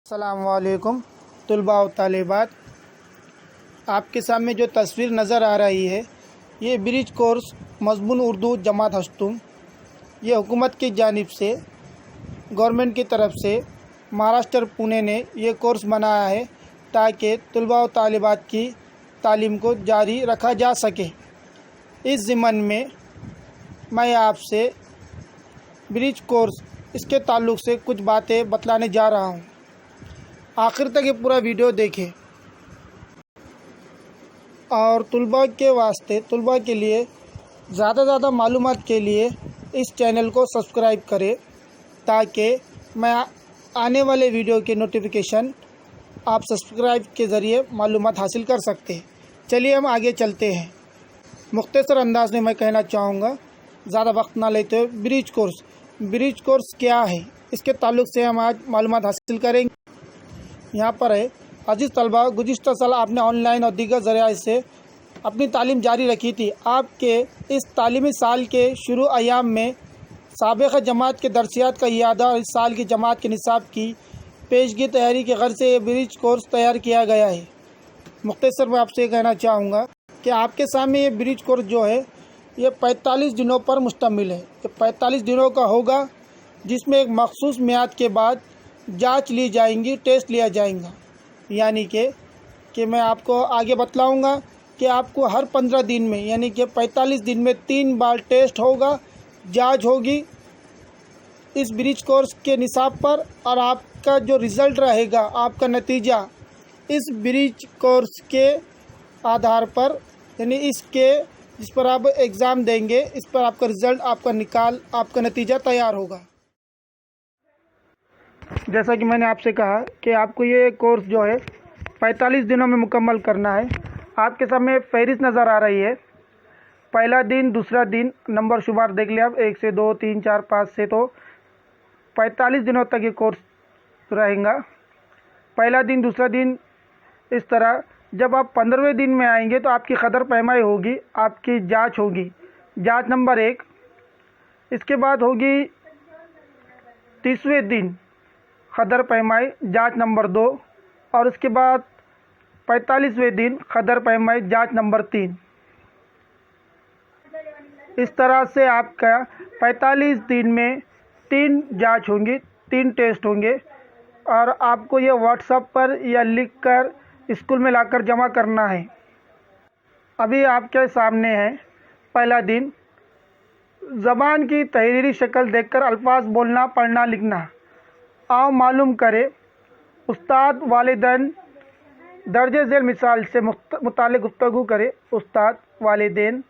अस्सलामुअलैकुम तुलबा व तालिबात। आपके सामने जो तस्वीर नज़र आ रही है ये ब्रिज कोर्स मज़मून उर्दू जमात हश्तुम, ये हुकूमत की जानिब से गवर्नमेंट की तरफ से महाराष्ट्र पुणे ने ये कोर्स बनाया है ताकि तुलबा व तालिबात की तालीम को जारी रखा जा सके। इस ज़िम्मन में मैं आपसे ब्रिज कोर्स इसके ताल्लुक़ से कुछ बातें बतलाने जा रहा हूँ। आखिर तक ये पूरा वीडियो देखें और तुलबा के वास्ते, तुलबा के लिए ज़्यादा मालूमात के लिए इस चैनल को सब्सक्राइब करें ताकि मैं आने वाले वीडियो के नोटिफिकेशन आप सब्सक्राइब के ज़रिए मालूमात हासिल कर सकते हैं। चलिए हम आगे चलते हैं। मुख्तसर अंदाज में मैं कहना चाहूँगा, ज़्यादा वक्त ना लेते हुए, ब्रिज कोर्स क्या है इसके ताल्लुक़ से हम आज मालूमात हासिल करेंगे। यहाँ पर है, अजीज़ तलबा, गुज़िश्ता साल आपने ऑनलाइन और दीगर ज़रिया से अपनी तालीम जारी रखी थी। आपके इस तालीमी साल के शुरू अयाम में साबिक़ जमात के दरसियात का इयादा और इस साल की जमात के निसाब की पेशगी तैयारी के गर्ज से ये ब्रिज कोर्स तैयार किया गया है। मुख्तसर में आपसे कहना चाहूँगा कि आपके सामने ये ब्रिज कोर्स जो है ये 45 दिनों पर मुश्तमिल है। ये 45 दिनों का होगा जिसमें एक मखसूस मियाद के बाद जांच ली जाएंगी, टेस्ट लिया जाएगा। यानी कि मैं आपको आगे बतलाऊंगा कि आपको हर 15 दिन में यानी कि 45 दिन में 3 बार टेस्ट होगा, जांच होगी इस ब्रिज कोर्स के निसाब पर, और आपका जो रिज़ल्ट रहेगा, आपका नतीजा इस ब्रिज कोर्स के आधार पर, यानी इसके जिस पर आप एग्ज़ाम देंगे, इस पर आपका रिज़ल्ट, आपका नतीजा तैयार होगा। जैसा कि मैंने आपसे कहा कि आपको ये कोर्स जो है 45 दिनों में मुकम्मल करना है। आपके सामने फहरिस्त नज़र आ रही है। पहला दिन, दूसरा दिन, नंबर शुमार देख लिया आप, 1 से 2, 3, 4, 5 से, तो 45 दिनों तक ये कोर्स रहेगा। पहला दिन, दूसरा दिन, इस तरह। जब आप 15वें दिन में आएंगे तो आपकी क़दर पैमाई होगी, आपकी जाँच होगी, जाँच नंबर 1। इसके बाद होगी 30वें दिन क़दर पैमाई, जांच नंबर 2, और उसके बाद 45वें दिन क़दर पैमाई, जांच नंबर 3। इस तरह से आपका 45 दिन में 3 जांच होंगी, 3 टेस्ट होंगे, और आपको ये व्हाट्सएप पर या लिख कर स्कूल में लाकर जमा करना है। अभी आपके सामने है पहला दिन। ज़बान की तहरीरी शक्ल देखकर अल्फाज बोलना, पढ़ना, लिखना। आओ मालूम करें, उस्ताद वालिदैन दर्जे झेल मिसाल से मुतालिक गुफ्तगू करे। उस्ताद वालिदैन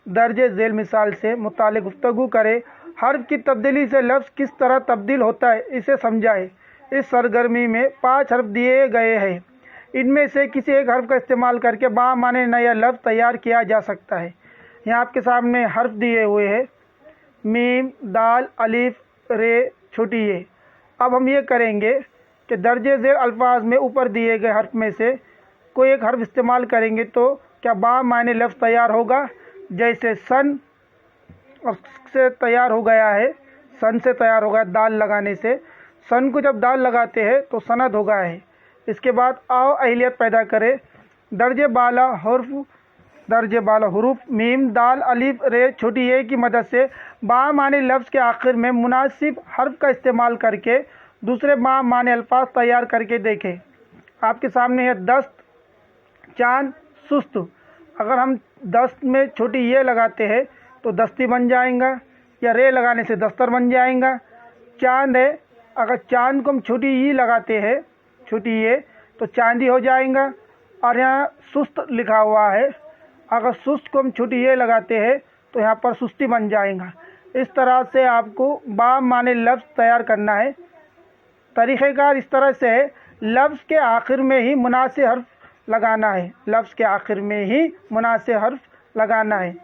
दर्जे झेल मिसाल से मुतालिक गुफ्तगू करे। हर्फ की तब्दीली से लफ्ज़ किस तरह तब्दील होता है इसे समझाए। इस सरगर्मी में 5 हर्फ दिए गए हैं। इनमें से किसी एक हर्फ का इस्तेमाल करके बामाने नया लफ्ज़ तैयार किया जा सकता है। यहाँ आपके सामने हर्फ दिए हुए हैं, मीम, दाल, अलिफ, रे, छोटी ये। अब हम ये करेंगे कि दर्जे ज़ेर अल्फाज में ऊपर दिए गए हर्फ में से कोई एक हर्फ इस्तेमाल करेंगे तो क्या बामाने लफ्ज़ तैयार होगा। जैसे सन से तैयार हो गया है, सन से तैयार हो गया दाल लगाने से। सन को जब दाल लगाते हैं तो सनद हो गया है। इसके बाद आओ अहलियत पैदा करें। दर्जे बाला हुरूफ मीम, दाल, अलिफ, रे, छोटी ए की मदद से बामाने लफ्ज़ के आखिर में मुनासिब हर्फ का इस्तेमाल करके दूसरे बामाने अल्फाज तैयार करके देखें। आपके सामने है दस्त, चांद, सुस्त। अगर हम दस्त में छोटी ये लगाते हैं तो दस्ती बन जाएगा, या रे लगाने से दस्तर बन जाएगा। चांद है, अगर चांद को हम छोटी ई लगाते हैं, छोटी ये, तो चांदी हो जाएगा। और यहाँ सुस्त लिखा हुआ है, अगर सुस्त को हम छोटी ये लगाते हैं तो यहाँ पर सुस्ती बन जाएगा। इस तरह से आपको बामाने लफ्ज़ तैयार करना है। तरीक़ेकार इस तरह से है, लफ्ज़ के आखिर में ही मुनासिब हर्फ लगाना है, लफ्ज़ के आखिर में ही मुनासिब हर्फ लगाना है।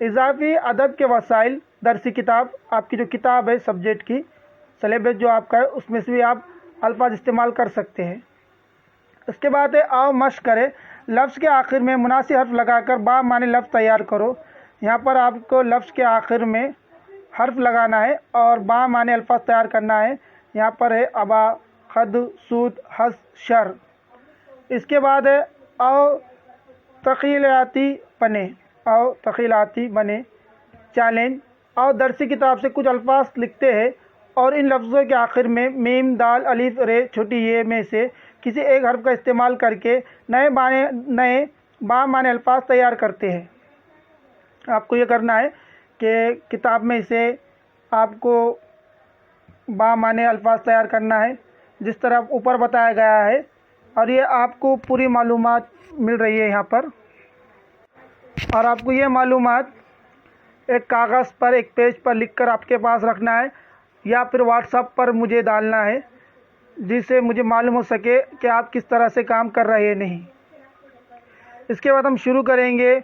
इजाफ़ी अदब के वसाइल दरसी किताब, आपकी जो किताब है सब्जेक्ट की सिलेबस जो आपका है, उसमें से भी आप अल्फाज इस्तेमाल कर सकते हैं। इसके बाद है आओ मश्क करें। लफ्ज़ के आखिर में मुनासिब हर्फ लगाकर बामाने लफ्ज़ तैयार करो। यहाँ पर आपको लफ्ज़ के आखिर में हर्फ लगाना है और बामाने अल्फाज तैयार करना है। यहाँ पर है अबा, खद सूद हस शर। इसके बाद है औ तखीलाती बने चैलेंज। और दरसी किताब से कुछ अल्फाज लिखते हैं और इन लफ्ज़ों के आखिर में मीम दाल अलिफ रे छोटी ये में से किसी एक हर्फ का इस्तेमाल करके नए बा माने अल्फाज तैयार करते हैं। आपको ये करना है कि किताब में से आपको बा माने अल्फाज तैयार करना है जिस तरह ऊपर बताया गया है, और ये आपको पूरी मालूमात मिल रही है यहाँ पर। और आपको ये मालूमात एक कागज़ पर एक पेज पर लिखकर आपके पास रखना है या फिर व्हाट्सएप पर मुझे डालना है, जिससे मुझे मालूम हो सके कि आप किस तरह से काम कर रहे हैं नहीं। इसके बाद हम शुरू करेंगे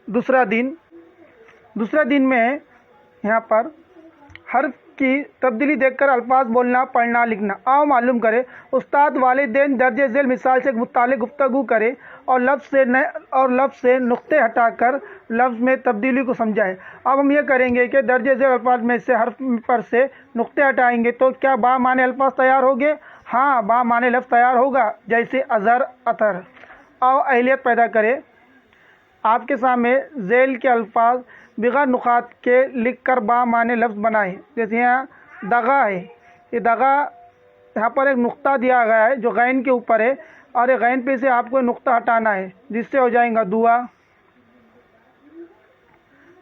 दूसरा दिन में यहाँ पर हर्फ की तब्दीली देखकर अल्फाज बोलना पढ़ना लिखना। आओ मालूम करें। उस्ताद वालिदैन दर्ज झेल मिसाल से मुतालिक गुफ्तगू करे और लफ्ज़ से नुक्ते हटाकर लफ्ज़ में तब्दीली को समझाएं। अब हम ये करेंगे कि दर्ज झेल अल्फाज में से हर्फ पर से नुक्ते हटाएंगे तो क्या बा माने अल्फाज तैयार होंगे? हाँ, बा माने लफ्ज़ तैयार होगा, जैसे अज़र अतर। आओ अहलियत पैदा करें। आपके सामने झेल के अल्फाज बिग़ैर नुक़ात के लिख कर बा माने लफ्ज़ बनाएं। जैसे यहाँ दगा है, ये दगा यहाँ पर एक नुक्ता दिया गया है जो गैन के ऊपर है, और ये गैन पे से आपको नुक्ता हटाना है जिससे हो जाएगा दुआ।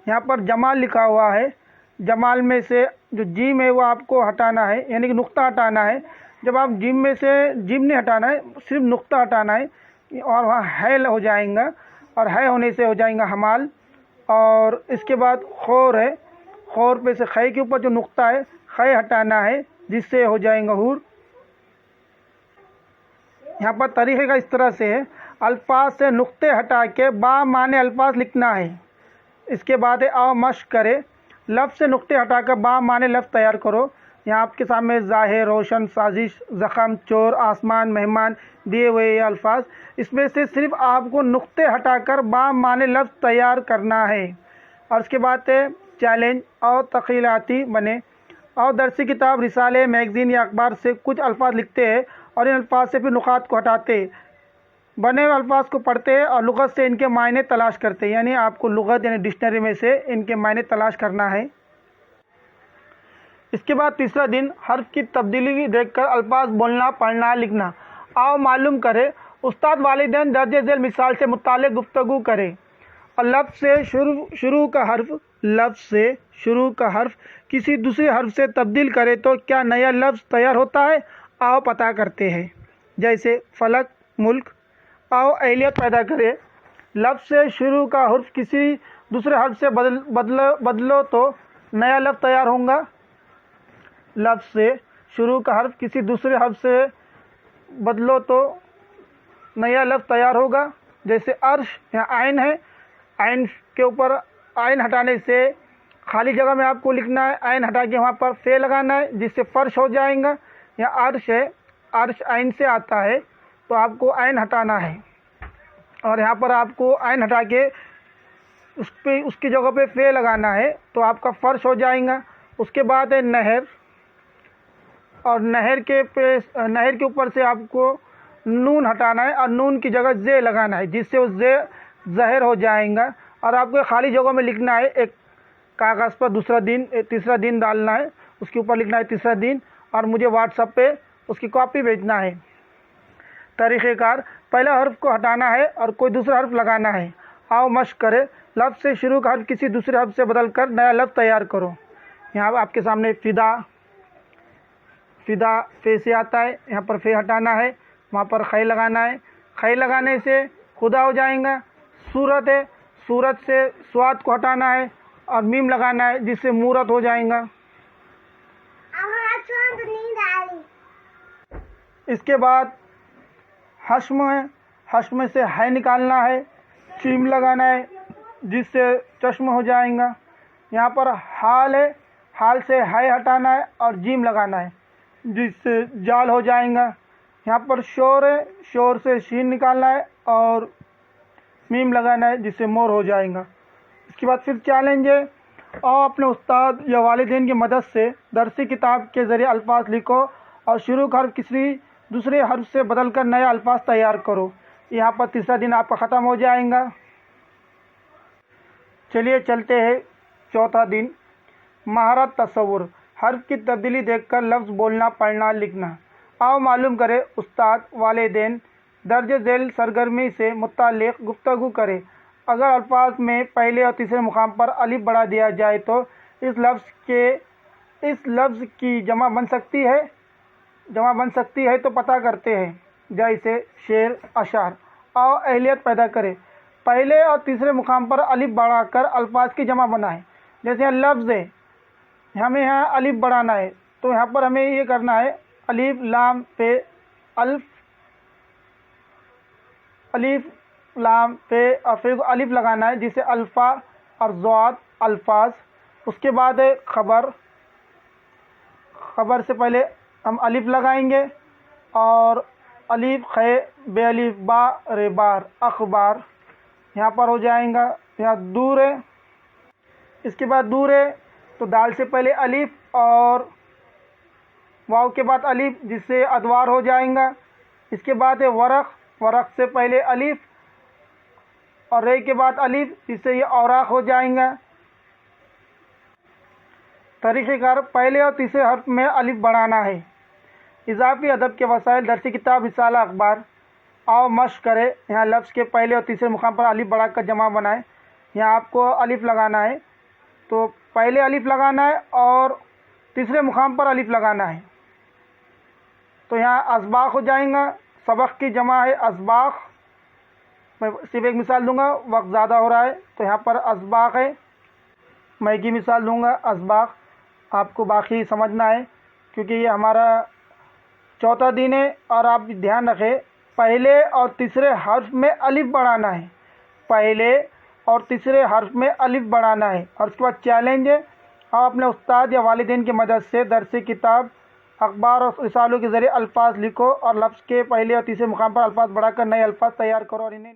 यहाँ पर जमाल लिखा हुआ है, जमाल में से जो जीम है वो आपको हटाना है, यानी कि नुक्ता हटाना है। जब आप जीम में से जीम नहीं हटाना है, सिर्फ नुक्ता हटाना है, और वहाँ है हो जाएगा, और है होने से हो जाएगा हमाल। और इसके बाद खौर है, खौर पे से खै के ऊपर जो नुक्ता है खै हटाना है जिससे हो जाएगा हूर। यहाँ पर तरीक़े का इस तरह से है, अल्फाज से नुक्ते हटा के बा माने अल्फाज लिखना है। इसके बाद है आओ मश्क करे, लफ्ज़ से नुक्ते हटा कर बा माने लफ्ज़ तैयार करो। यहाँ आपके सामने ज़ाहिर, रोशन, साजिश, ज़ख़म, चोर, आसमान, मेहमान दिए हुए ये अल्फाज, इसमें से सिर्फ आपको नुक्ते हटाकर बा माने लफ्ज़ तैयार करना है। और उसके बाद है चैलेंज और तखीलाती बने। और दरसी किताब, रिसाले, मैगज़ीन या अखबार से कुछ अल्फाज लिखते हैं और इन अल्फाज से फिर नुकात को हटाते हैं, बने हुए अल्फाज को पढ़ते हैं और लुग़त से इनके मायने तलाश करते हैं। यानी आपको लुग़त यानी डिक्शनरी में से इनके मायने तलाश करना है। इसके बाद तीसरा दिन हर्फ की तब्दीली देखकर अल्फाज बोलना पढ़ना लिखना। आओ मालूम करें। उस्ताद वालिदैन दर्ज झेल मिसाल से मुतालिक गुफ्तगू करें और लफ्ज़ से शुरू का हर्फ किसी दूसरे हर्फ से तब्दील करे तो क्या नया लफ्ज़ तैयार होता है? आओ पता करते हैं। जैसे फलक, मुल्क। आओ अहलियत पैदा करें। लफ्ज़ से शुरू का हर्फ किसी दूसरे हर्फ से बदलो तो नया लफ्ज़ तैयार होगा। लफ्ज़ से शुरू का हर्फ किसी दूसरे हर्फ से बदलो तो नया लफ्ज़ तैयार होगा। जैसे अर्श, यहाँ आइन है, आइन के ऊपर आइन हटाने से खाली जगह में आपको लिखना है, आइन हटा के वहाँ पर फे लगाना है जिससे फ़र्श हो जाएगा। यहाँ अर्श है, अर्श आइन से आता है तो आपको आइन हटाना है, और यहाँ पर आपको आइन हटा के उसकी जगह पे फे लगाना है तो आपका फ़र्श हो जाएगा। उसके बाद है नहर, और नहर के ऊपर से आपको नून हटाना है और नून की जगह जे लगाना है जिससे वो जे ज़हर हो जाएगा। और आपको खाली जगह में लिखना है, एक कागज़ पर तीसरा दिन डालना है, उसके ऊपर लिखना है तीसरा दिन, और मुझे व्हाट्सएप पे उसकी कॉपी भेजना है। तरीक़ेकार, पहला हर्फ को हटाना है और कोई दूसरा हर्फ लगाना है। आओ मश्क करें। लफ्ज़ से शुरू का हर्फ किसी दूसरे हर्फ से बदल कर नया लफ्ज़ तैयार करो। यहाँ आपके सामने फ़िदा फे से आता है, यहाँ पर फे हटाना है, वहाँ पर खै लगाना है, खै लगाने से खुदा हो जाएगा। सूरत है, सूरत से स्वाद को हटाना है और मीम लगाना है जिससे मूरत हो जाएगा। इसके बाद हश्म है, हश्म से है निकालना है, चीम लगाना है जिससे चश्म हो जाएगा। यहाँ पर हाल है, हाल से है हटाना है और जीम लगाना है जिससे जाल हो जाएगा। यहाँ पर शोर है, शोर से शीन निकालना है और मीम लगाना है जिससे मोर हो जाएगा। इसके बाद फिर चैलेंज है, और अपने उस्ताद या वालिदैन की मदद से दरसी किताब के ज़रिए अल्फाज लिखो और शुरू का हर्फ किसी दूसरे हर्फ से बदल कर नए अल्फाज तैयार करो। यहाँ पर तीसरा दिन आपका ख़त्म हो जाएगा। चलिए चलते हैं चौथा दिन, महारत तसव्वुर। हर्फ की तब्दीली देखकर लफ्ज़ बोलना, पढ़ना, लिखना। आओ मालूम करें उस्ताद वालिदैन दर्ज झेल सरगर्मी से मुताल्लिक़ गुफ्तगू करें। अगर अल्फाज में पहले और तीसरे मुकाम पर अलिफ बढ़ा दिया जाए तो इस लफ्ज़ की जमा बन सकती है तो पता करते हैं, जैसे शेर, अशार। आओ अहलियत पैदा करें। पहले और तीसरे मुकाम पर अलिफ बढ़ाकर अल्फाज की जमा बनाएं। जैसे यहाँ लफ्ज़ है, हमें यहाँ अलिफ बढ़ाना है, तो यहाँ पर हमें ये करना है, अलिफ लाम पे अल्फ, अलिफ लाम पे और फिर अलिफ लगाना है, जिसे अल्फ़ा और ज़ाद अल्फाज। उसके बाद है खबर। खबर से पहले हम अलिफ लगाएंगे और अलिफ खे बे अलिफ बा रे बार अखबार यहाँ पर हो जाएगा। यहाँ दूर है, इसके बाद दूर है तो दाल से पहले अलिफ और वाव के बाद अलिफ, जिससे अदवार हो जाएगा। इसके बाद है वरक़। वरक़ से पहले अलिफ और रे के बाद अलिफ, जिससे ये औराक़ हो जाएगा। तरीक़ेकार, पहले और तीसरे हर्फ में अलिफ बढ़ाना है। इज़ाफ़ी अदब के वसाइल, दरसी किताब, रिसाला, अखबार। आओ मश्क करें। यहाँ लफ्ज़ के पहले और तीसरे मुकाम पर अलिफ बढ़ाकर जमा बनाएं। यहाँ आपको अलिफ लगाना है, तो पहले अलिफ लगाना है और तीसरे मुकाम पर अलिफ लगाना है। तो यहाँ असबाक़ हो जाएगा। सबक़ की जमा है असबाक़। मैं सिर्फ एक मिसाल दूंगा, वक्त ज़्यादा हो रहा है, तो यहाँ पर असबाक़ है। मैं एक ही मिसाल दूंगा, असबाक़। आपको बाकी समझना है क्योंकि ये हमारा चौथा दिन है। और आप ध्यान रखें, पहले और तीसरे हर्फ में अलिफ बढ़ाना है। पहले और तीसरे हर्फ में अलिफ बढ़ाना है। और उसके बाद चैलेंज है, आप अपने उस्ताद या वालिदैन की मदद से दरसी किताब, अखबार और रिसालों के ज़रिए अल्फाज लिखो और लफ्ज़ के पहले और तीसरे मुकाम पर अल्फाज बढ़ाकर नए अल्फाज तैयार करो और इन्हें